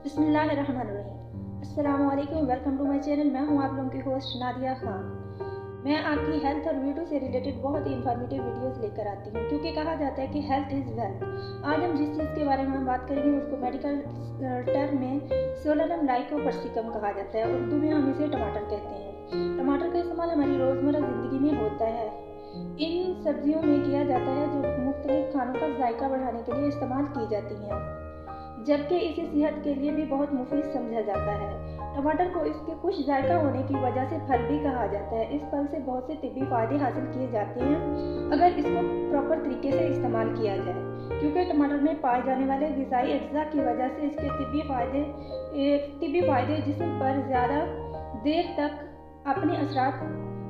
बिस्मिल्लाहिर्रहमानिर्रहीम। अस्सलामुअलैकुम, welcome to my channel. मैं हूं आप लोगों की होस्ट नादिया खान। मैं आपकी हेल्थ और ब्यूटी से रिलेटेड बहुत ही इंफॉर्मेटिव वीडियोस लेकर आती हूं, क्योंकि कहा जाता है कि हेल्थ इज़ वेल्थ। आज हम जिस चीज़ के बारे में बात करेंगे उसको मेडिकल टर्म में सोलनम लाइकोपर्सिकम कहा जाता है। उर्दू में हम इसे टमाटर कहते हैं। टमाटर का इस्तेमाल हमारी रोज़मर्रा ज़िंदगी में होता है। इन सब्जियों में किया जाता है जो मुख्तलिफ खानों का जायका बढ़ाने के लिए इस्तेमाल की जाती हैं, जबकि इसे सेहत के लिए भी बहुत मुफीद समझा जाता है। टमाटर को इसके कुछ जायका होने की वजह से फल भी कहा जाता है। इस फल से बहुत से तिब्बी फ़ायदे हासिल किए जाते हैं अगर इसको प्रॉपर तरीके से इस्तेमाल किया जाए, क्योंकि टमाटर में पाए जाने वाले ग़िज़ाई अज्जा की वजह से इसके तिब्बी फ़ायदे जिस्म पर ज़्यादा देर तक अपने असरात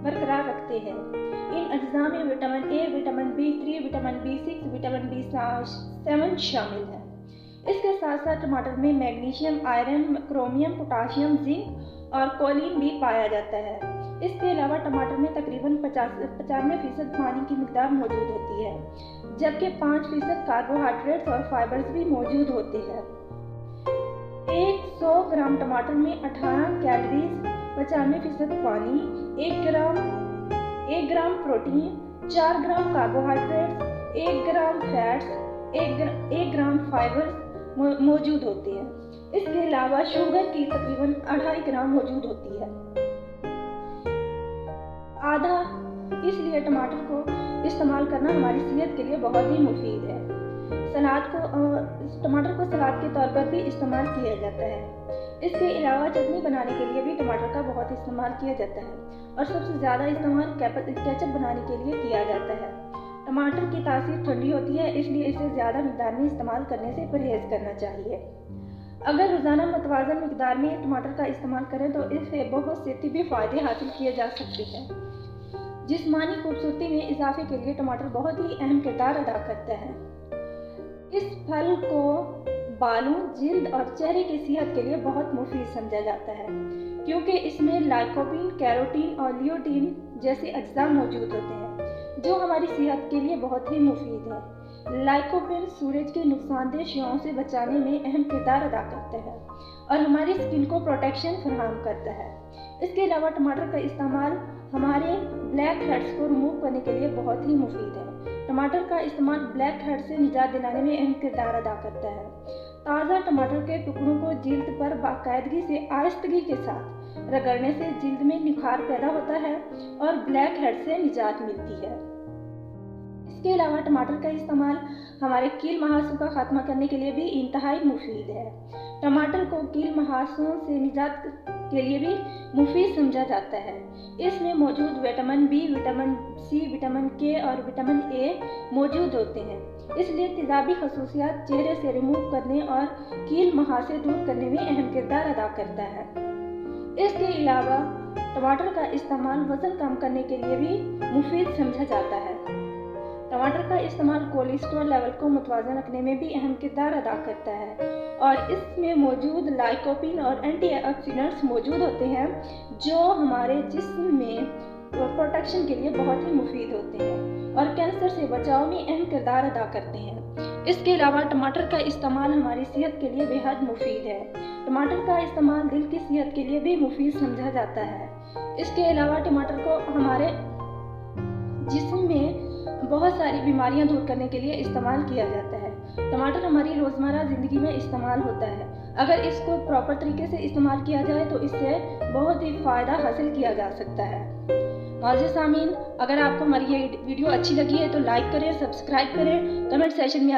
बरकरार रखते हैं। इन अज्जा में vitamin A, vitamin B3, vitamin B6, vitamin B7 शामिल है। इसके साथ साथ टमाटर में magnesium, iron, chromium, potassium, zinc और कोलिन भी पाया जाता है। इसके अलावा टमाटर में तकरीबन 95% पानी की मिकदार मौजूद होती है, जबकि 5% कार्बोहाइड्रेट्स और फाइबर्स भी मौजूद होते हैं। 100 ग्राम टमाटर में 18 कैलोरीज, 95% पानी, 1 ग्राम प्रोटीन, 4 ग्राम कार्बोहाइड्रेट्स, 1 ग्राम फैट्स, 1 ग्राम फाइबर्स मौजूद होती है। इसके अलावा शुगर की तकरीबन 2.5 ग्राम मौजूद होती है। आधा इसलिए टमाटर को इस्तेमाल करना हमारी सेहत के लिए बहुत ही मुफीद है। टमाटर को सलाद के तौर पर भी इस्तेमाल किया जाता है। इसके अलावा चटनी बनाने के लिए भी टमाटर का बहुत इस्तेमाल किया जाता है और सबसे ज़्यादा इस्तेमाल केचप बनाने के लिए किया जाता है। टमाटर की तासीर ठंडी होती है, इसलिए इसे ज़्यादा मिकदार में इस्तेमाल करने से परहेज़ करना चाहिए। अगर रोज़ाना मुतवाज़न मिकदार में टमाटर का इस्तेमाल करें तो इससे बहुत से तिब्बी फ़ायदे हासिल किए जा सकते हैं। जिस्मानी खूबसूरती में इजाफे के लिए टमाटर बहुत ही अहम किरदार अदा करता है। इस फल को बालों, जिल्द और चेहरे की सेहत के लिए बहुत मुफीद समझा जाता है, क्योंकि इसमें लाइकोपीन, कैरोटीन और लियोटीन जैसे अज्जा मौजूद होते हैं जो हमारी सेहत के लिए बहुत ही मुफीद है। लाइकोपीन सूरज के नुकसानदेह शुआओं से बचाने में अहम किरदार अदा करता है और हमारी स्किन को प्रोटेक्शन फराहम करता है। इसके अलावा टमाटर का इस्तेमाल हमारे ब्लैक हेड्स को रिमूव करने के लिए बहुत ही मुफीद है। टमाटर का इस्तेमाल ब्लैक हेड से निजात दिलाने में अहम किरदार अदा करता है। ताज़ा टमाटर के टुकड़ों को जिल्द पर बाकायदगी से आहिस्तगी के साथ रगड़ने से जिल्द में निखार पैदा होता है और ब्लैक हेड से निजात मिलती है। इसके अलावा टमाटर का इस्तेमाल हमारे कील मुहासों का खात्मा करने के लिए भी इंतहाई मुफीद है। टमाटर को कील मुहासों से निजात के लिए भी मुफीद समझा जाता है। इसमें मौजूद vitamin B, vitamin C, vitamin K और विटामिन A मौजूद होते हैं, इसलिए तेजाबी खसूसियात चेहरे से रिमूव करने और कील मुहासे दूर करने में अहम किरदार अदा करता है। इसके अलावा टमाटर का इस्तेमाल वज़न कम करने के लिए भी मुफीद समझा जाता है। टमाटर का इस्तेमाल कोलेस्ट्रॉल लेवल को मुतवाज़न रखने में भी अहम किरदार अदा करता है और इसमें मौजूद लाइकोपीन और एंटीऑक्सीडेंट्स मौजूद होते हैं जो हमारे जिस्म में प्रोटेक्शन के लिए बहुत ही मुफीद होते हैं और कैंसर से बचाव में अहम किरदार अदा करते हैं। इसके अलावा टमाटर का इस्तेमाल हमारी सेहत के लिए बेहद मुफीद है। टमाटर का इस्तेमाल दिल की सेहत के लिए भी मुफीद समझा जाता है। इसके अलावा टमाटर को हमारे जिस्म में बहुत सारी बीमारियां दूर करने के लिए इस्तेमाल किया जाता है। टमाटर हमारी रोज़मर्रा ज़िंदगी में इस्तेमाल होता है। अगर इसको प्रॉपर तरीके से इस्तेमाल किया जाए तो इससे बहुत ही फ़ायदा हासिल किया जा सकता है। मौजूद सामीन, अगर आपको हमारी ये वीडियो अच्छी लगी है तो लाइक करें, सब्सक्राइब करें, कमेंट सेशन में